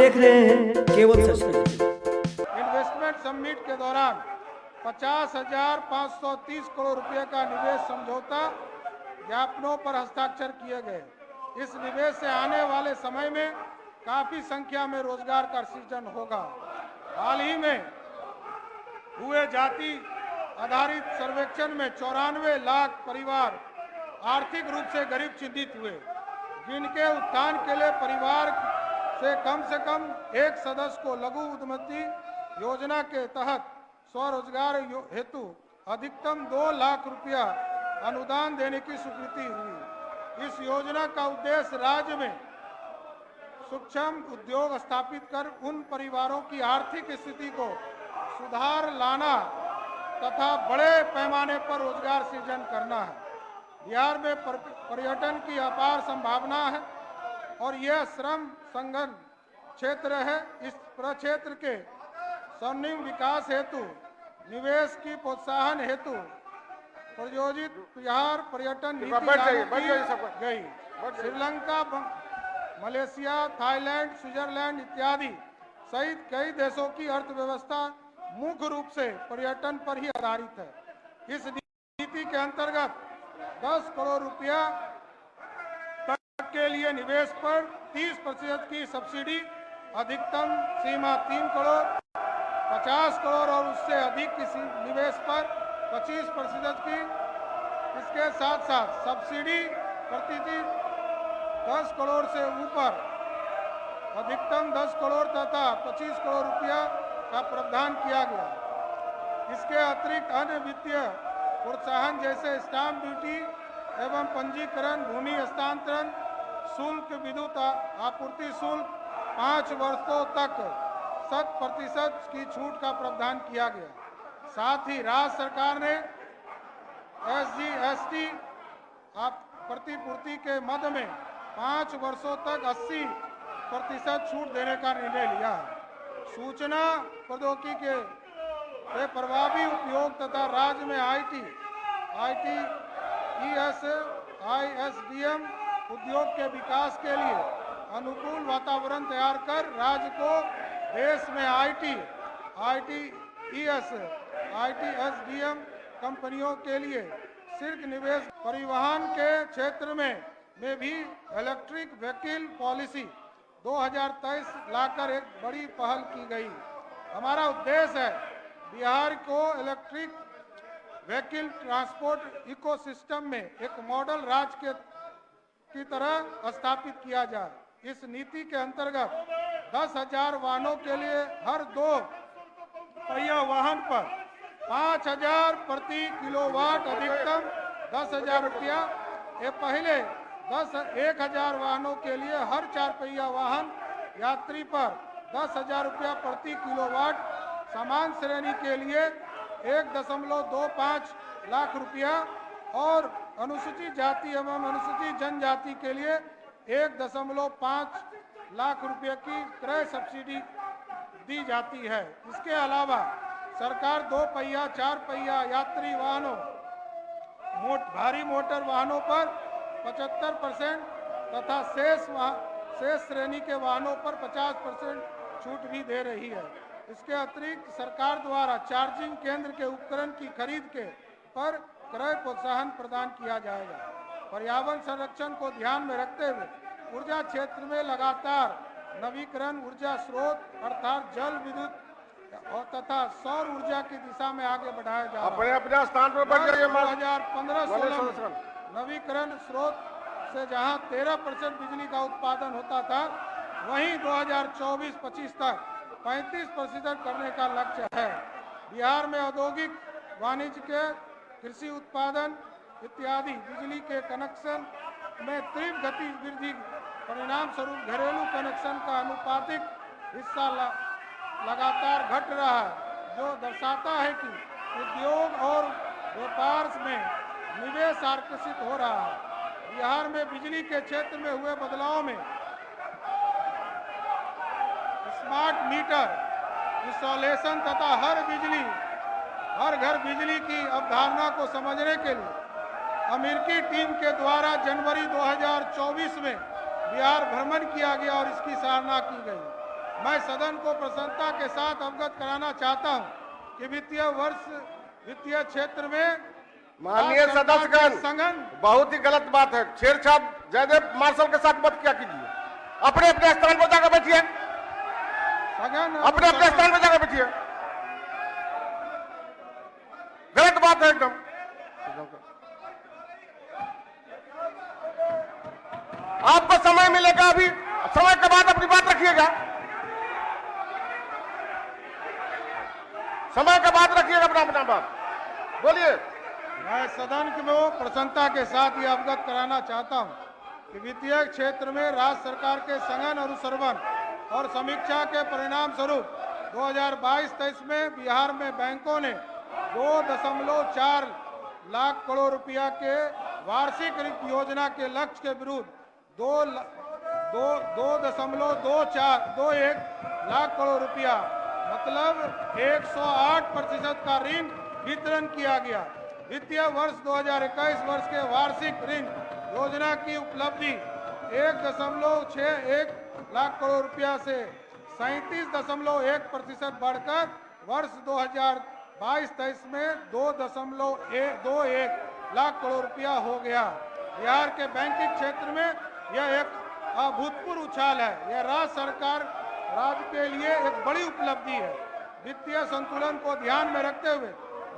देख रहे हैं केवल सच पे। इन्वेस्टमेंट समिट के दौरान 50,530 करोड़ रुपए का निवेश समझौता ज्ञापनों पर हस्ताक्षर किए गए। इस निवेश से आने वाले समय में काफी संख्या में रोजगार का सृजन होगा। हाल ही में हुए जाति आधारित सर्वेक्षण में 94 लाख परिवार आर्थिक रूप से गरीब चिन्हित हुए, जिनके उत्थान के लिए परिवार से कम एक सदस्य को लघु उद्यमी योजना के तहत स्वरोजगार हेतु अधिकतम 2 लाख रुपया अनुदान देने की स्वीकृति हुई। इस योजना का उद्देश्य राज्य में सूक्ष्म उद्योग स्थापित कर उन परिवारों की आर्थिक स्थिति को सुधार लाना तथा बड़े पैमाने पर रोजगार सृजन करना है। बिहार में पर्यटन की अपार संभावना है और यह श्रम संगम क्षेत्र है। इस प्रक्षेत्र के स्वर्णिम विकास हेतु निवेश की प्रोत्साहन हेतु प्रायोजित बिहार पर्यटन नीति लागू की गई। श्रीलंका, मलेशिया, थाईलैंड, स्विट्जरलैंड इत्यादि सहित कई देशों की अर्थव्यवस्था मुख्य रूप से पर्यटन पर ही आधारित है। इस नीति के अंतर्गत 10 करोड़ रुपया तक के लिए निवेश पर 30% की सब्सिडी, अधिकतम सीमा 3 करोड़, 50 करोड़ और उससे अधिक किसी निवेश पर 25% की। इसके साथ साथ सब्सिडी प्रति 10 करोड़ से ऊपर अधिकतम 10 करोड़ तथा 25 करोड़ रुपया का प्रावधान किया गया। इसके अतिरिक्त अन्य वित्तीय प्रोत्साहन जैसे स्टाम्प ड्यूटी एवं पंजीकरण, भूमि हस्तांतरण शुल्क, विद्युत आपूर्ति शुल्क 5 वर्षों तक 100% की छूट का प्रावधान किया गया। साथ ही राज्य सरकार ने SGST प्रतिपूर्ति के मद में 5 वर्षों तक 80% छूट देने का निर्णय लिया है। सूचना प्रौद्योगिकी के प्रभावी उपयोग तथा राज्य में ITES, ISDM उद्योग के विकास के लिए अनुकूल वातावरण तैयार कर राज्य को देश में ITES, ITSDM कंपनियों के लिए शीर्ष निवेश, परिवहन के क्षेत्र में भी इलेक्ट्रिक व्हीकल पॉलिसी 2023 लाकर एक बड़ी पहल की गई। हमारा उद्देश्य है बिहार को इलेक्ट्रिक व्हीकल ट्रांसपोर्ट इकोसिस्टम में एक मॉडल राज्य की तरह स्थापित किया जाए। इस नीति के अंतर्गत 10,000 वाहनों के लिए हर 2 पहिया वाहन पर 5,000 प्रति किलोवाट, अधिकतम 10,000 रुपया। ये पहले 1,000 वाहनों के लिए हर 4 पहिया वाहन यात्री पर 10,000 रुपया प्रति किलोवाट, समान श्रेणी के लिए 1.25 लाख रुपया और अनुसूचित जाति एवं अनुसूचित जनजाति के लिए 1.5 लाख रुपये की क्रय सब्सिडी दी जाती है। इसके अलावा सरकार 2 पहिया, 4 पहिया यात्री वाहनों, भारी मोटर वाहनों पर 75% तथा शेष श्रेणी के वाहनों पर 50% छूट भी दे रही है। इसके अतिरिक्त सरकार द्वारा चार्जिंग केंद्र के उपकरण की खरीद के पर क्रय प्रोत्साहन प्रदान किया जाएगा। पर्यावरण संरक्षण को ध्यान में रखते हुए ऊर्जा क्षेत्र में लगातार नवीकरण ऊर्जा स्रोत अर्थात जल, विद्युत और तथा सौर ऊर्जा की दिशा में आगे बढ़ाया जा रहा है। अपने स्थान पर 2015-16 नवीकरण स्रोत से जहां 13% बिजली का उत्पादन होता था, वहीं 2024-25 तक 35% करने का लक्ष्य है। बिहार में औद्योगिक, वाणिज्य के, कृषि उत्पादन इत्यादि बिजली के कनेक्शन में तीव्र गति वृद्धि परिणाम स्वरूप घरेलू कनेक्शन का अनुपातिक हिस्सा लगातार घट रहा है, जो दर्शाता है कि उद्योग और व्यापार में निवेश आकर्षित हो रहा है। बिहार में बिजली के क्षेत्र में हुए बदलाव में स्मार्ट मीटर इंस्टॉलेशन तथा हर घर बिजली की अवधारणा को समझने के लिए अमेरिकी टीम के द्वारा जनवरी 2024 में बिहार भ्रमण किया गया और इसकी सराहना की गई। मैं सदन को प्रसन्नता के साथ अवगत कराना चाहता हूं कि वित्तीय क्षेत्र में माननीय सदस्यगण, संगठन बहुत ही गलत बात है। छेड़छाड़ जयदेव मार्शल के साथ मत क्या कीजिए। अपने अपने स्थान पर जाकर बैठिए, अपने अपने स्थान पर जाकर बैठिए। गलत बात है एकदम। आपको समय मिलेगा, अभी समय के बाद अपनी बात रखिएगा, समय के बाद रखिएगा अपना बात। बोलिए। मैं सदन में प्रसन्नता के साथ ये अवगत कराना चाहता हूं कि वित्तीय क्षेत्र में राज्य सरकार के सघन अनुश्रवण और समीक्षा के परिणाम स्वरूप 2022-23 में बिहार में बैंकों ने 2.4 लाख करोड़ रुपया के वार्षिक ऋण योजना के लक्ष्य के विरुद्ध 2.21 लाख करोड़ रुपया मतलब 108% का ऋण वितरण किया गया। वित्तीय वर्ष 2021 वर्ष के वार्षिक ऋण योजना की उपलब्धि 1.61 लाख करोड़ रुपया से 37.1% बढ़कर वर्ष 2022-23 में 2.21 लाख करोड़ रुपया हो गया। बिहार के बैंकिंग क्षेत्र में यह एक अभूतपूर्व उछाल है। यह राज्य के लिए एक बड़ी उपलब्धि है। वित्तीय संतुलन को ध्यान में रखते हुए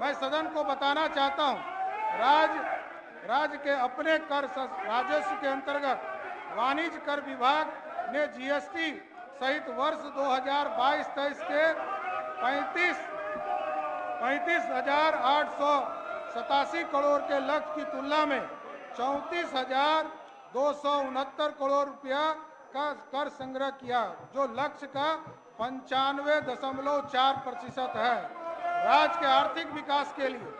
मैं सदन को बताना चाहता हूं, राज्य के अपने कर राजस्व के अंतर्गत वाणिज्य कर विभाग ने जीएसटी सहित वर्ष 2022-23 के 35,887 करोड़ के लक्ष्य की तुलना में 34,269 करोड़ रुपया का कर संग्रह किया, जो लक्ष्य का 95.4% है। राज्य के आर्थिक विकास के लिए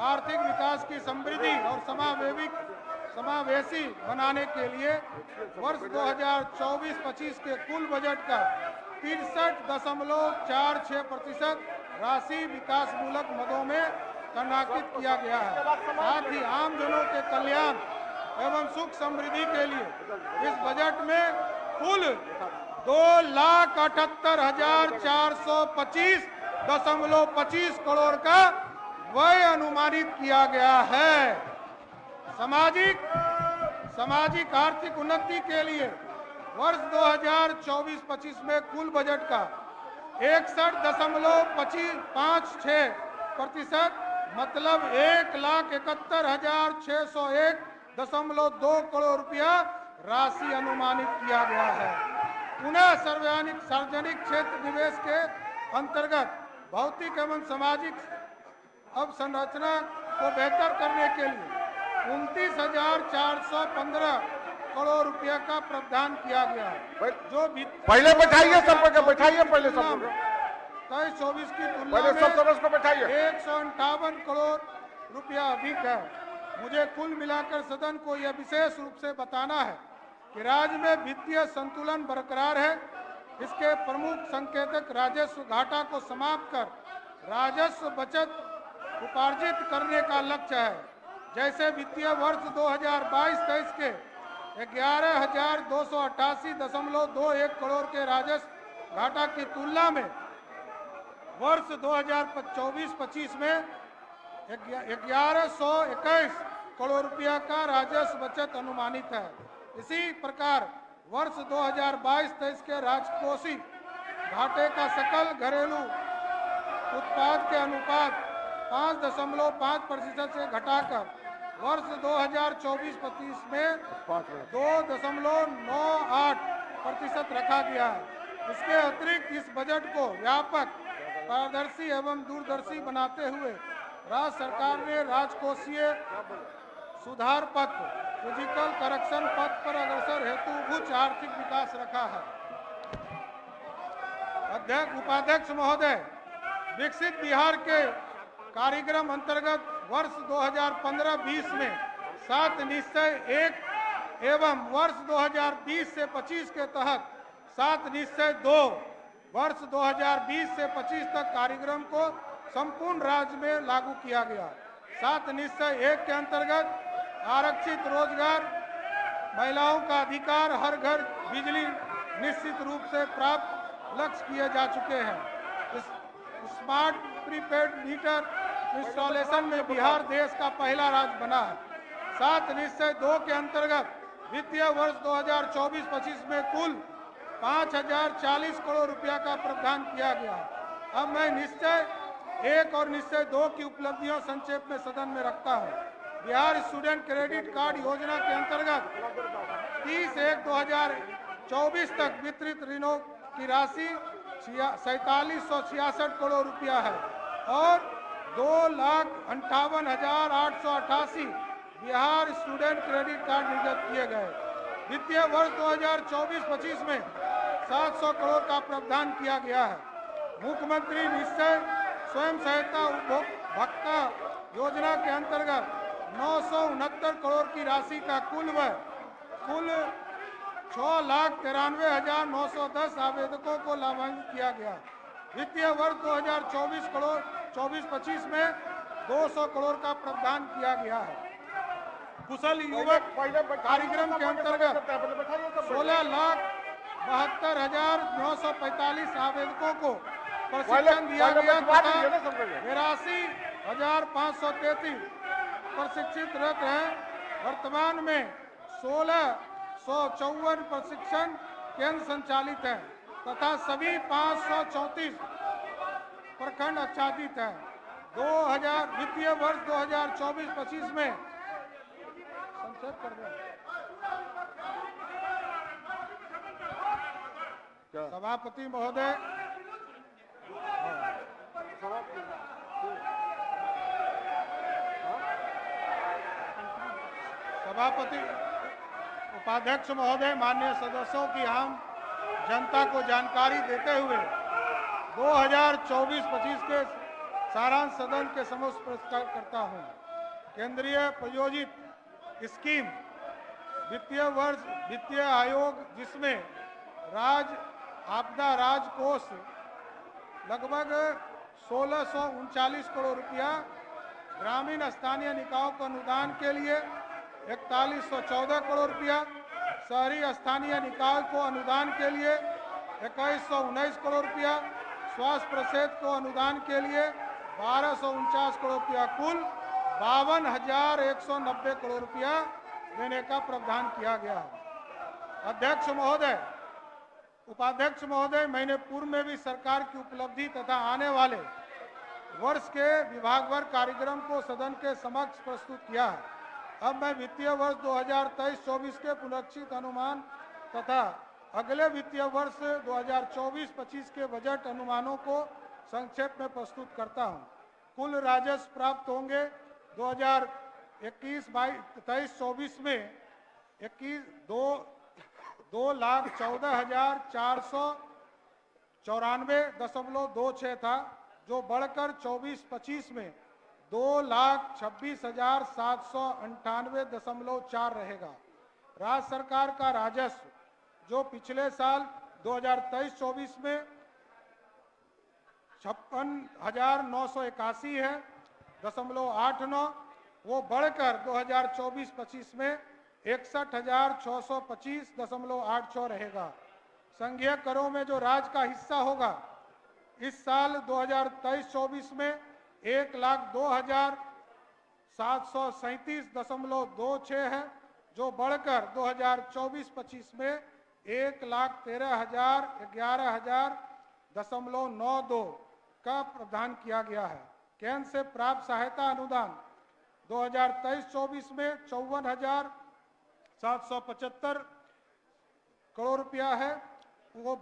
आर्थिक विकास की समृद्धि और समावेशी बनाने के लिए वर्ष 2024-25 के कुल बजट का 63.46% राशि विकास मूलक मदों में टनाकित किया गया है। साथ ही आम जनों के कल्याण एवं सुख समृद्धि के लिए इस बजट में कुल 2,78,425.25 करोड़ का व्यय अनुमानित किया गया है। सामाजिक आर्थिक उन्नति के लिए वर्ष 2024-25 में कुल बजट का 61.56% मतलब 1,71,601.2 करोड़ रुपया राशि अनुमानित किया गया है। पुनः सार्वजनिक क्षेत्र निवेश के अंतर्गत भौतिक एवं सामाजिक अवसंरचना को बेहतर करने के लिए 29,415 करोड़ रुपया का प्रावधान किया गया है, जो पहले बैठाइए सबको, बैठाइए पहले सबको। 23-24 की तुलना पहले सब सदस्य को बैठाइए। 158 करोड़ रुपया अधिक है। मुझे कुल मिलाकर सदन को यह विशेष रूप से बताना है कि राज्य में वित्तीय संतुलन बरकरार है। इसके प्रमुख संकेतक राजस्व घाटा को समाप्त कर राजस्व बचत उपार्जित करने का लक्ष्य है। जैसे वित्तीय वर्ष 2022-23 के 11,288.21 करोड़ के राजस्व घाटा की तुलना में वर्ष 2024-25 में 1,121 करोड़ रुपया का राजस्व बचत अनुमानित है। इसी प्रकार वर्ष 2022-23 के राजकोषीय घाटे का सकल घरेलू उत्पाद के अनुपात 5.5% से घटाकर वर्ष 2024-25 में 2.98% रखा गया है। इसके अतिरिक्त इस बजट को व्यापक, पारदर्शी एवं दूरदर्शी बनाते हुए राज्य सरकार ने राजकोषीय सुधार पथ फिजिकल करेक्शन पथ पर अग्रसर हेतु उच्च आर्थिक विकास रखा है। उपाध्यक्ष महोदय, विकसित बिहार के कार्यक्रम अंतर्गत वर्ष 2015-20 में 7 निश्चय 1 एवं वर्ष 2020 से 25 के तहत 7 निश्चय 2 वर्ष 2020 से 25 तक कार्यक्रम को संपूर्ण राज्य में लागू किया गया। 7 निश्चय 1 के अंतर्गत आरक्षित रोजगार, महिलाओं का अधिकार, हर घर बिजली निश्चित रूप से प्राप्त लक्ष्य किए जा चुके हैं। इस स्मार्ट प्रीपेड मीटर इंस्टॉलेशन में बिहार देश का पहला राज्य बना है। 7 निश्चय 2 के अंतर्गत वित्तीय वर्ष 2024-25 में कुल 5,040 करोड़ रुपया का प्रावधान किया गया है। अब मैं निश्चय 1 और निश्चय 2 की उपलब्धियों संक्षेप में सदन में रखता हूँ। बिहार स्टूडेंट क्रेडिट कार्ड योजना के अंतर्गत 30/1/2024 तक वितरित ऋणों की राशि 4766 करोड़ रुपया है और 2,58,888 बिहार स्टूडेंट क्रेडिट कार्ड निर्गत किए गए। वित्तीय वर्ष 2024-25 में 700 करोड़ का प्रावधान किया गया है। मुख्यमंत्री निश्चय स्वयं सहायता उपभोक्ता योजना के अंतर्गत 969 करोड़ की राशि का कुल 6,93,910 आवेदकों को लाभान्वित किया गया। वित्तीय वर्ष 2024-25 में 200 करोड़ का प्रावधान किया गया है। कुशल युवक कार्यक्रम के अंतर्गत 16,72,945 आवेदकों को प्रशिक्षण दिया गया तथा 82,533 प्रशिक्षितरत हैं। वर्तमान में 1,654 प्रशिक्षण केंद्र संचालित हैं तथा सभी 534 प्रखंड आच्छादित हैं। 2000 वित्तीय वर्ष 2024-25 में संक्षेप कर दें। सभापति महोदय, सभापति उपाध्यक्ष महोदय, माननीय सदस्यों की आम जनता को जानकारी देते हुए 2024-25 के सारांश सदन के समक्ष प्रस्तुत करता हूं। केंद्रीय प्रायोजित स्कीम वित्तीय वर्ष वित्तीय आयोग, जिसमें राज्य आपदा राज कोष लगभग 1,639 करोड़ रुपया, ग्रामीण स्थानीय निकायों को अनुदान के लिए 4114 करोड़ रुपया, शहरी स्थानीय निकाय को अनुदान के लिए 2119 करोड़ रुपया, स्वास्थ्य परिषद को अनुदान के लिए 1249 करोड़ रुपया, कुल 52,190 करोड़ रुपया देने का प्रावधान किया गया है। अध्यक्ष महोदय, उपाध्यक्ष महोदय, मैंने पूर्व में भी सरकार की उपलब्धि तथा आने वाले वर्ष के विभागवार कार्यक्रम को सदन के समक्ष प्रस्तुत किया है। अब मैं वित्तीय वर्ष 2023-24 के पुनरीक्षित अनुमान तथा अगले वित्तीय वर्ष 2024-25 के बजट अनुमानों को संक्षेप में प्रस्तुत करता हूं। कुल राजस्व प्राप्त होंगे 2021-23-24 में 2,14,494.26 था, जो बढ़कर 24-25 में 2,26,798.4 रहेगा। राज्य सरकार का राजस्व, जो पिछले साल 2023-24 में 56,981 है 0.89, वो बढ़कर 2024-25 में 61,625.86 रहेगा। संघीय करों में जो राज्य का हिस्सा होगा इस साल 2023-24 में 1,02,737.26 है, जो बढ़कर 2024-25 में 1,11,092 का प्रावधान किया गया है। केंद्र से प्राप्त सहायता अनुदान 2023-24 में 54,775 करोड़ रुपया है, वो